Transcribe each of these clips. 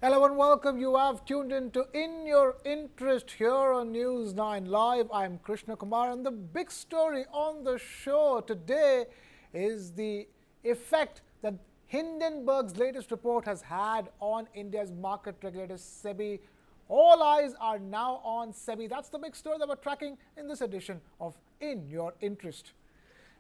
Hello and welcome. You have tuned in to In Your Interest here on News 9 Live. I'm Krishna Kumar, and the big story on the show today is the effect that Hindenburg's latest report has had on India's market regulator Sebi. All eyes are now on Sebi. That's the big story that we're tracking in this edition of In Your Interest.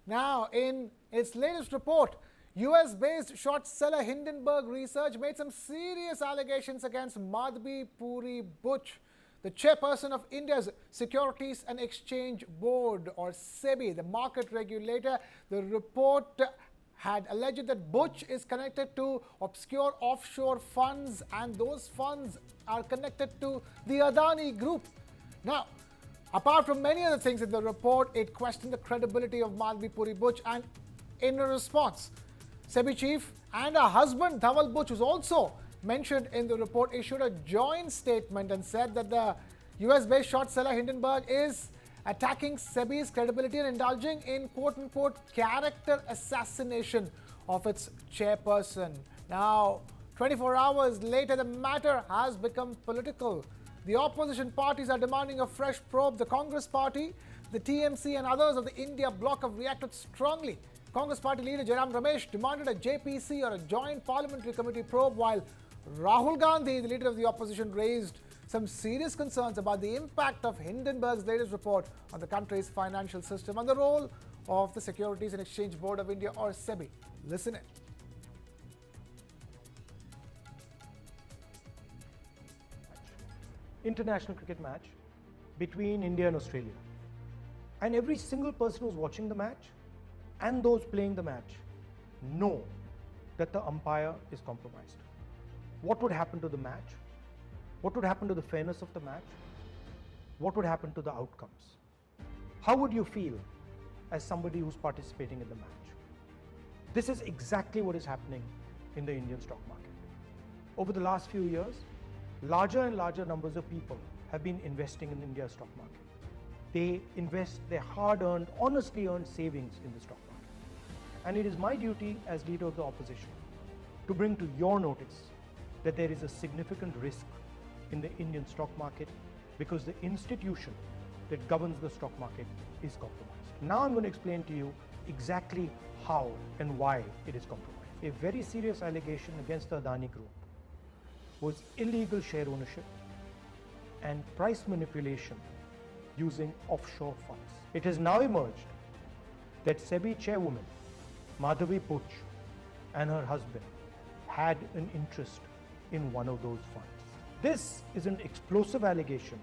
Now, in its latest report, US-based short seller Hindenburg Research made some serious allegations against Madhabi Puri Buch, the chairperson of India's Securities and Exchange Board, or Sebi, the market regulator. The report had alleged that Buch is connected to obscure offshore funds, and those funds are connected to the Adani group. Now, apart from many other things in the report, it questioned the credibility of Madhabi Puri Buch, and in a response, Sebi chief and her husband Dhaval Buch, who's also mentioned in the report, issued a joint statement and said that the US-based short seller Hindenburg is attacking Sebi's credibility and indulging in quote-unquote character assassination of its chairperson. Now, 24 hours later, the matter has become political. The opposition parties are demanding a fresh probe. The Congress Party, the TMC and others of the India bloc have reacted strongly. Congress Party leader Jairam Ramesh demanded a JPC or a joint parliamentary committee probe, while Rahul Gandhi, the leader of the opposition, raised some serious concerns about the impact of Hindenburg's latest report on the country's financial system and the role of the Securities and Exchange Board of India, or Sebi. Listen in. International cricket match between India and Australia, and every single person who's watching the match and those playing the match know that the umpire is compromised. What would happen to the match? What would happen to the fairness of the match? What would happen to the outcomes? How would you feel as somebody who's participating in the match? This is exactly what is happening in the Indian stock market. Over the last few years, larger and larger numbers of people have been investing in India's stock market. They invest their hard-earned, honestly earned savings in the stock market. And it is my duty as leader of the opposition to bring to your notice that there is a significant risk in the Indian stock market because the institution that governs the stock market is compromised. Now I'm going to explain to you exactly how and why it is compromised. A very serious allegation against the Adani group was illegal share ownership and price manipulation using offshore funds. It has now emerged that Sebi chairwoman Madhabi Buch and her husband had an interest in one of those funds. This is an explosive allegation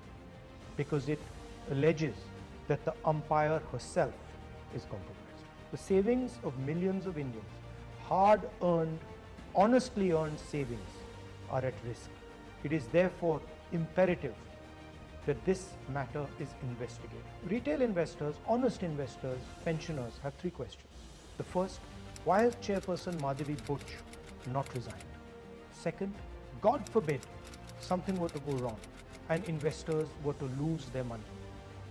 because it alleges that the umpire herself is compromised. The savings of millions of Indians, hard-earned, honestly earned savings, are at risk. It is therefore imperative that this matter is investigated. Retail investors, honest investors, pensioners have three questions. The first, why has Chairperson Madhabi Buch not resigned? Second, God forbid something were to go wrong and investors were to lose their money.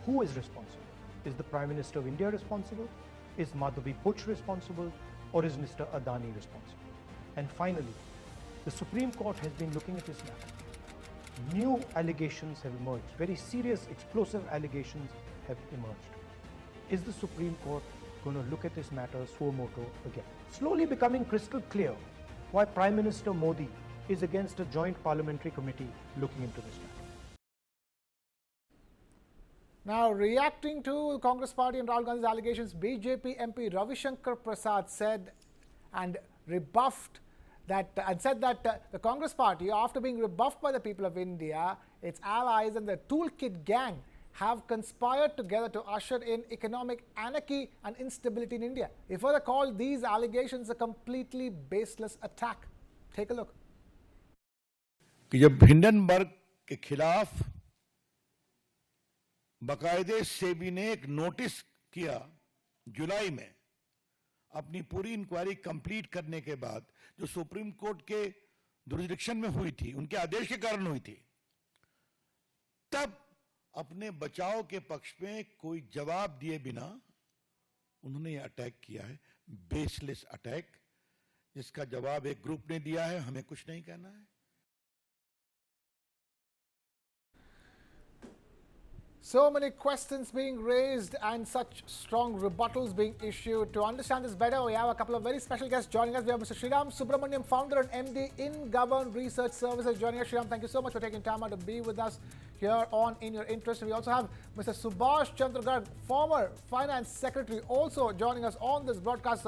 Who is responsible? Is the Prime Minister of India responsible? Is Madhabi Buch responsible? Or is Mr. Adani responsible? And finally, the Supreme Court has been looking at this matter. New allegations have emerged. Very serious, explosive allegations have emerged. Is the Supreme Court going to look at this matter suo motu again? Slowly becoming crystal clear why Prime Minister Modi is against a joint parliamentary committee looking into this matter. Now, reacting to Congress Party and Rahul Gandhi's allegations, BJP MP Ravi Shankar Prasad said and rebuffed that and said that the Congress Party, after being rebuffed by the people of India, its allies and the toolkit gang have conspired together to usher in economic anarchy and instability in India. He further called these allegations a completely baseless attack. Take a look. कि जब Hindenburg के खिलाफ बाकायदे सेबी ने एक notice किया जुलाई में, अपनी पूरी इंक्वायरी कंप्लीट करने के बाद, जो सुप्रीम कोर्ट के जुरिसडिक्शन में हुई थी, उनके आदेश के कारण हुई थी, तब अपने बचाव के पक्ष में कोई जवाब दिए बिना उन्होंने ये अटैक किया है, बेसलेस अटैक, जिसका जवाब एक ग्रुप ने दिया है, हमें कुछ नहीं कहना है। So many questions being raised and such strong rebuttals being issued. To understand this better, we have a couple of very special guests joining us. We have Mr. Sriram Subramaniam, founder and MD Hindenburg Research Services, joining us. Sriram, thank you so much for taking time out to be with us here on In Your Interest. And we also have Mr. Subhash Chandra Garg, former Finance Secretary, also joining us on this broadcast.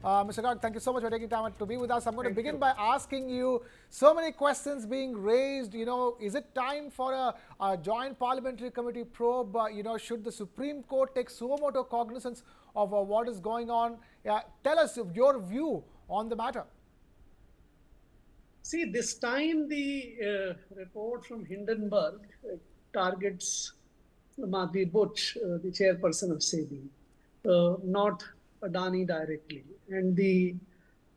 Mr. Garg, thank you so much for taking time out to be with us. I'm going to begin by asking you, so many questions being raised, is it time for a joint parliamentary committee probe? Should the Supreme Court take suo motu cognizance of what is going on? Tell us your view on the matter. See, this time the report from Hindenburg targets Madhabi Buch, the chairperson of Sebi, not Adani directly. And the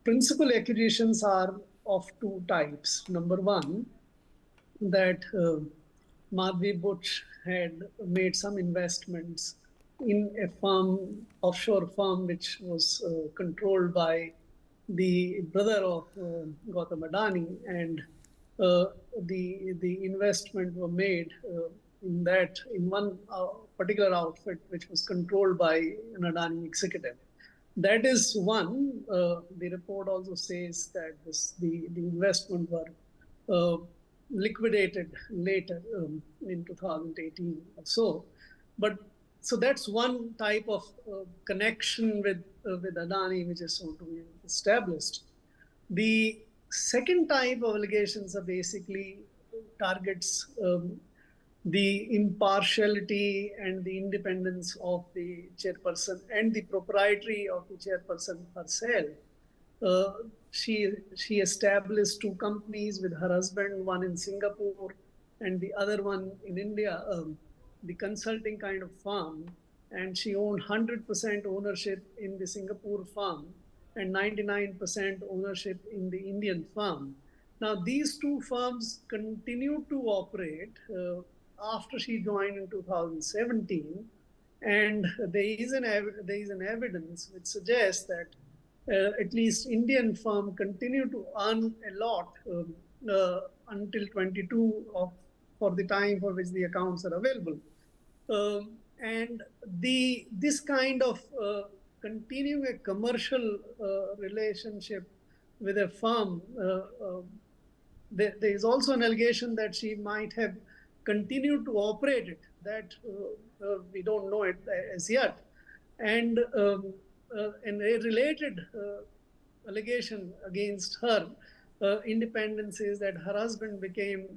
principal accusations are of two types. Number one, that Madhabi Buch had made some investments in a firm, offshore firm, which was controlled by the brother of Gautam Adani, and the investment were made in one particular outfit, which was controlled by an Adani executive. That is one. The report also says that the investment were liquidated later in 2018 or so. But so that's one type of connection with Adani, which is sort of established. The second type of allegations are basically targets the impartiality and the independence of the chairperson and the propriety of the chairperson herself. She established two companies with her husband, one in Singapore and the other one in India, the consulting kind of firm, and she owned 100% ownership in the Singapore firm and 99% ownership in the Indian firm. Now, these two firms continue to operate after she joined in 2017, and there is an evidence which suggests that at least Indian firm continue to earn a lot until 22 for the time for which the accounts are available. And this kind of continuing a commercial relationship with a firm, there is also an allegation that she might have continued to operate it, that we don't know it as yet. And a related allegation against her independence is that her husband became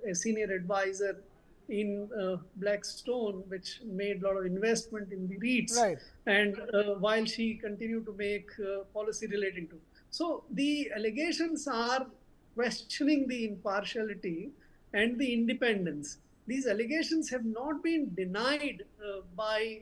a senior advisor in Blackstone, which made a lot of investment in the REITs, right. And while she continued to make policy relating to. So the allegations are questioning the impartiality and the independence. These allegations have not been denied by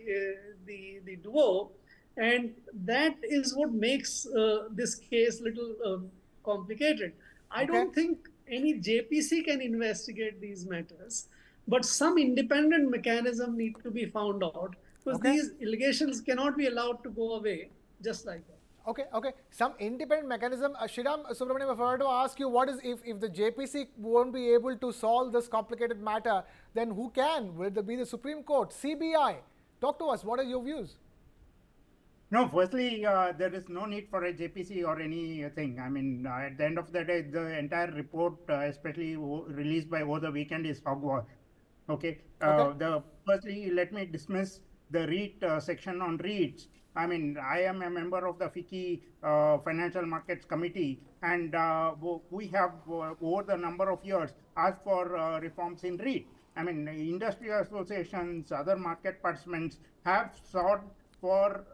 the duo, and that is what makes this case little complicated. I don't think any JPC can investigate these matters, but some independent mechanism need to be found out, because these allegations cannot be allowed to go away just like that. Okay. Some independent mechanism. Sriram Subramaniam, if I were to ask you, what is if the JPC won't be able to solve this complicated matter, then who can? Will it be the Supreme Court, CBI? Talk to us. What are your views? No, firstly, there is no need for a JPC or anything. I mean, at the end of the day, the entire report, especially released by over the weekend, is hogwash. Firstly, let me dismiss the REIT section on REITs. I mean, I am a member of the FICCI Financial Markets Committee, and we have, over the number of years, asked for reforms in REIT. I mean, industry associations, other market participants have sought for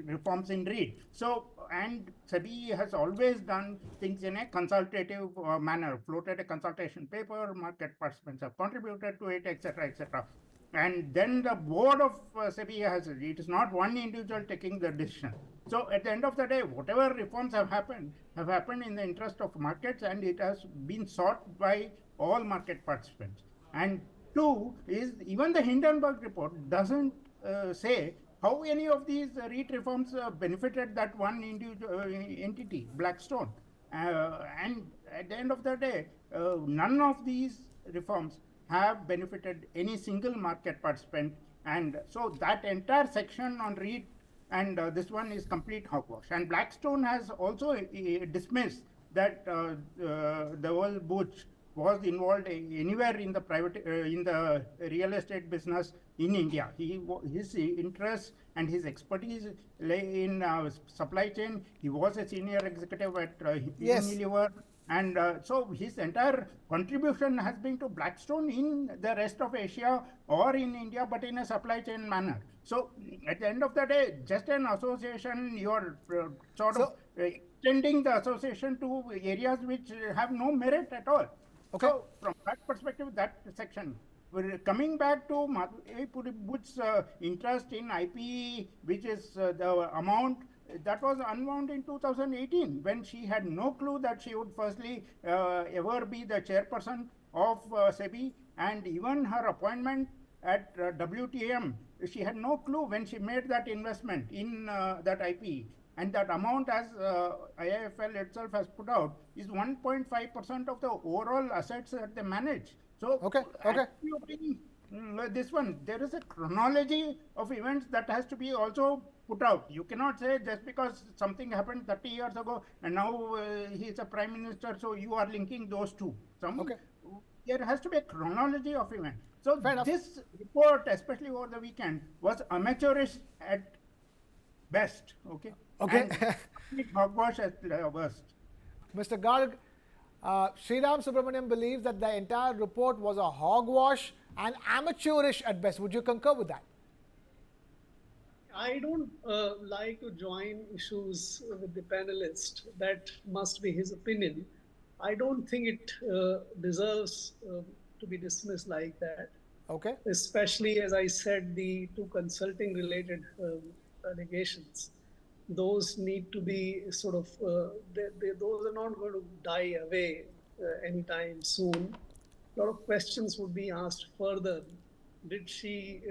reforms in REIT. So, and Sebi has always done things in a consultative manner, floated a consultation paper, market participants have contributed to it, etc., etc. And then the board of Sebi it is not one individual taking the decision. So at the end of the day, whatever reforms have happened in the interest of markets, and it has been sought by all market participants. And two is, even the Hindenburg report doesn't say how any of these REIT reforms benefited that one individual entity, Blackstone. And at the end of the day, none of these reforms have benefited any single market participant. And so that entire section on REIT and this one is complete hogwash. And Blackstone has also dismissed that Dhaval Buch was involved anywhere in the private in the real estate business in India. His interests and his expertise lay in supply chain. He was a senior executive at Yes. Unilever. And so his entire contribution has been to Blackstone in the rest of Asia or in India, but in a supply chain manner. So at the end of the day, just an association, you're sort of extending the association to areas which have no merit at all. Okay. So from that perspective, that section. We're coming back to Madhabi Puri Buch's interest in IPE, which is the amount that was unwound in 2018 when she had no clue that she would firstly ever be the chairperson of Sebi, and even her appointment at WTM, she had no clue when she made that investment in that IPE. And that amount, as IIFL itself has put out, is 1.5% of the overall assets that they manage. So, this one, there is a chronology of events that has to be also put out. You cannot say just because something happened 30 years ago and now he is a prime minister, so you are linking those two. There has to be a chronology of events. So this report, especially over the weekend, was amateurish at best. Okay. And hogwash at worst. Mr. Garg, Sriram Subramaniam believes that the entire report was a hogwash and amateurish at best. Would you concur with that? I don't like to join issues with the panelist. That must be his opinion. I don't think it deserves to be dismissed like that. Okay. Especially, as I said, the two consulting related allegations. Those need to be sort of, those are not going to die away anytime soon. A lot of questions would be asked further. Did she,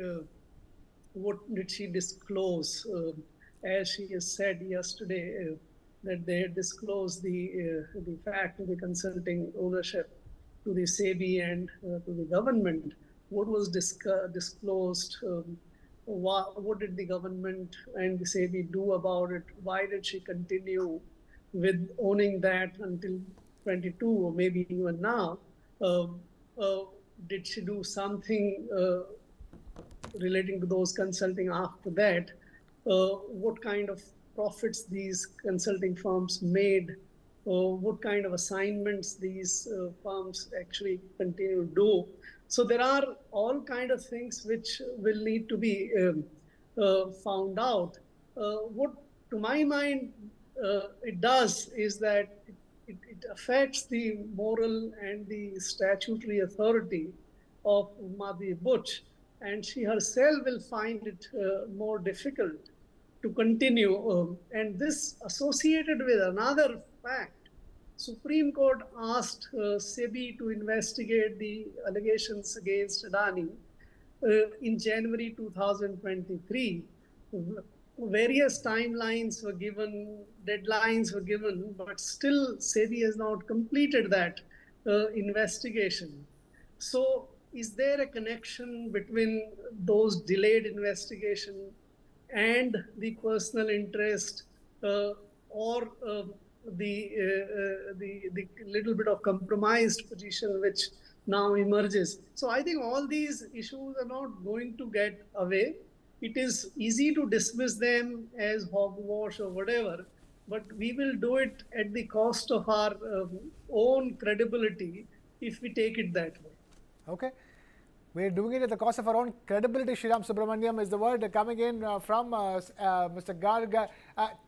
what did she disclose? As she has said yesterday, that they had disclosed the fact of the consulting ownership to the Sebi and to the government. What was disclosed? What did the government and the Sebi do about it? Why did she continue with owning that until 22 or maybe even now? Did she do something relating to those consulting after that? What kind of profits these consulting firms made? What kind of assignments these firms actually continue to do? So there are all kind of things which will need to be found out. What, to my mind, it does is that it affects the moral and the statutory authority of Madhabi Buch, and she herself will find it more difficult to continue. And this associated with another fact. Supreme Court asked Sebi to investigate the allegations against Adani in January 2023. Various timelines were given, deadlines were given, but still Sebi has not completed that investigation. So is there a connection between those delayed investigation and the personal interest or the little bit of compromised position which now emerges? So I think all these issues are not going to get away. It is easy to dismiss them as hogwash or whatever, but we will do it at the cost of our own credibility if we take it that way. Okay. We're doing it at the cost of our own credibility. Sriram Subramaniam is the word coming in from Mr. Garg.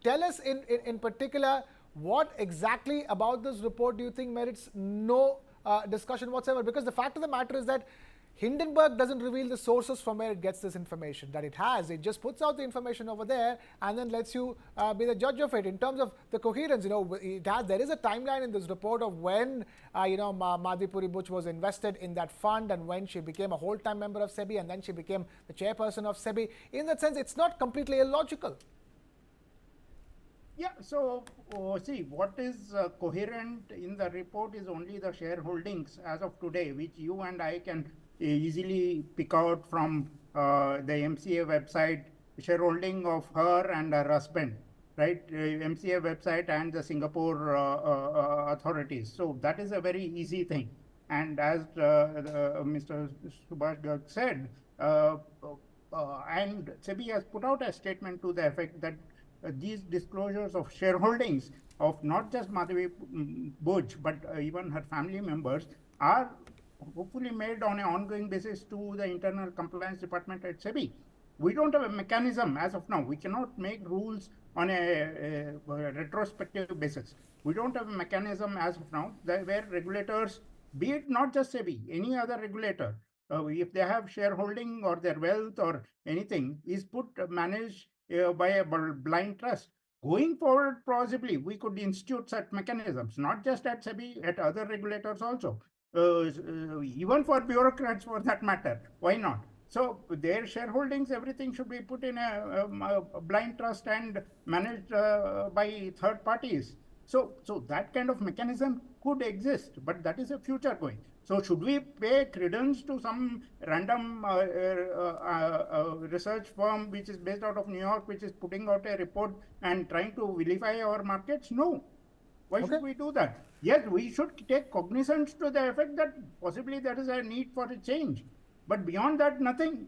Tell us in particular, what exactly about this report do you think merits no discussion whatsoever? Because the fact of the matter is that Hindenburg doesn't reveal the sources from where it gets this information that it has. It just puts out the information over there and then lets you be the judge of it. In terms of the coherence, there is a timeline in this report of when, Madhabi Puri Buch was invested in that fund and when she became a whole-time member of Sebi and then she became the chairperson of Sebi. In that sense, it's not completely illogical. Yeah, so see, what is coherent in the report is only the shareholdings as of today, which you and I can easily pick out from the MCA website shareholding of her and her husband, right? MCA website and the Singapore authorities. So that is a very easy thing. And as Mr. Subhash Garg said, and Sebi has put out a statement to the effect that these disclosures of shareholdings of not just Madhabi Buch, but even her family members are hopefully made on an ongoing basis to the internal compliance department at Sebi. We don't have a mechanism as of now. We cannot make rules on a retrospective basis. We don't have a mechanism as of now where regulators, be it not just Sebi, any other regulator, if they have shareholding or their wealth or anything, is managed by a blind trust. Going forward, possibly we could institute such mechanisms, not just at Sebi, at other regulators also, even for bureaucrats for that matter. Why not? So their shareholdings, everything should be put in a blind trust and managed by third parties. So that kind of mechanism could exist, but that is a future going. So should we pay credence to some random research firm which is based out of New York, which is putting out a report and trying to vilify our markets? No. Why should we do that? Yes, we should take cognizance to the effect that possibly there is a need for a change. But beyond that, nothing.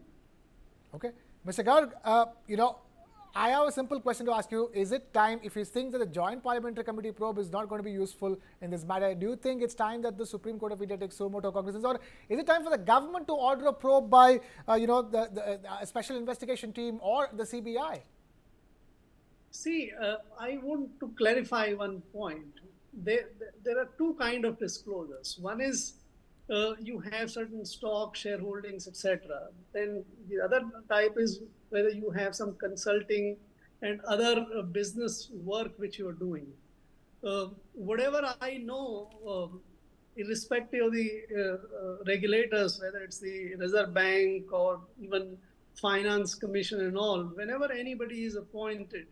Okay. Mr. Garg, I have a simple question to ask you. Is it time, if you think that the Joint Parliamentary Committee probe is not going to be useful in this matter, do you think it's time that the Supreme Court of India takes so much cognizance? Or is it time for the government to order a probe by, the special investigation team or the CBI? See, I want to clarify one point. There are two kinds of disclosures. One is you have certain stock, shareholdings, etc. Then the other type is whether you have some consulting and other business work which you are doing. Whatever I know, irrespective of the regulators, whether it's the Reserve Bank or even Finance Commission and all, whenever anybody is appointed,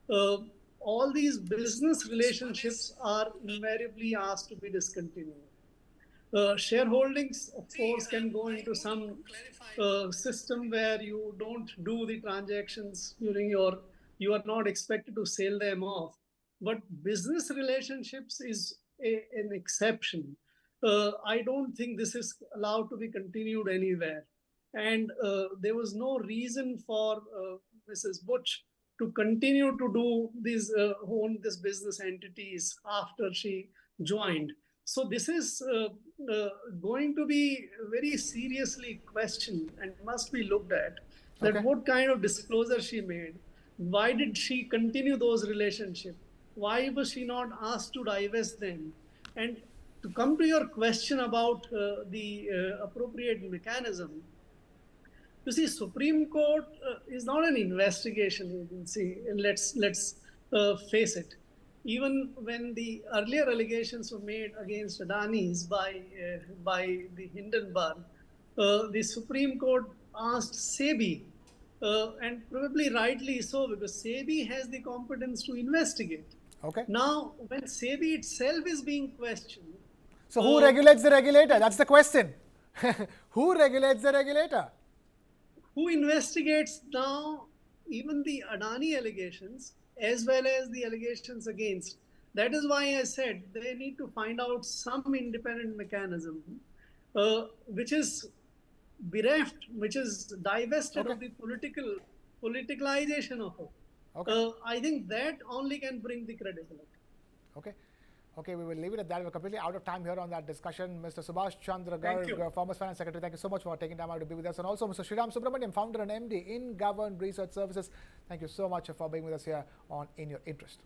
all these business relationships are invariably asked to be discontinued. Shareholdings, of course, can go into some system where you don't do the transactions during you are not expected to sell them off. But business relationships is an exception. I don't think this is allowed to be continued anywhere. And there was no reason for Mrs. Buch to continue to do these own this business entities after she joined. So this is going to be very seriously questioned and must be looked at. That what kind of disclosure she made? Why did she continue those relationships? Why was she not asked to divest them? And to come to your question about the appropriate mechanism, you see, Supreme Court is not an investigation agency. Let's face it. Even when the earlier allegations were made against Adani's by the Hindenburg, the Supreme Court asked Sebi, and probably rightly so, because Sebi has the competence to investigate. Okay. Now, when Sebi itself is being questioned, so who regulates the regulator? That's the question. Who regulates the regulator? Who investigates now even the Adani allegations as well as the allegations against? That is why I said they need to find out some independent mechanism which is bereft, which is divested of the politicalization of it. I think that only can bring the credibility. Okay, we will leave it at that. We're completely out of time here on that discussion. Mr. Subhash Chandra Garg, former Finance Secretary, thank you so much for taking time out to be with us. And also Mr. Sriram Subramanian, founder and MD in Hindenburg Research Services. Thank you so much for being with us here on In Your Interest.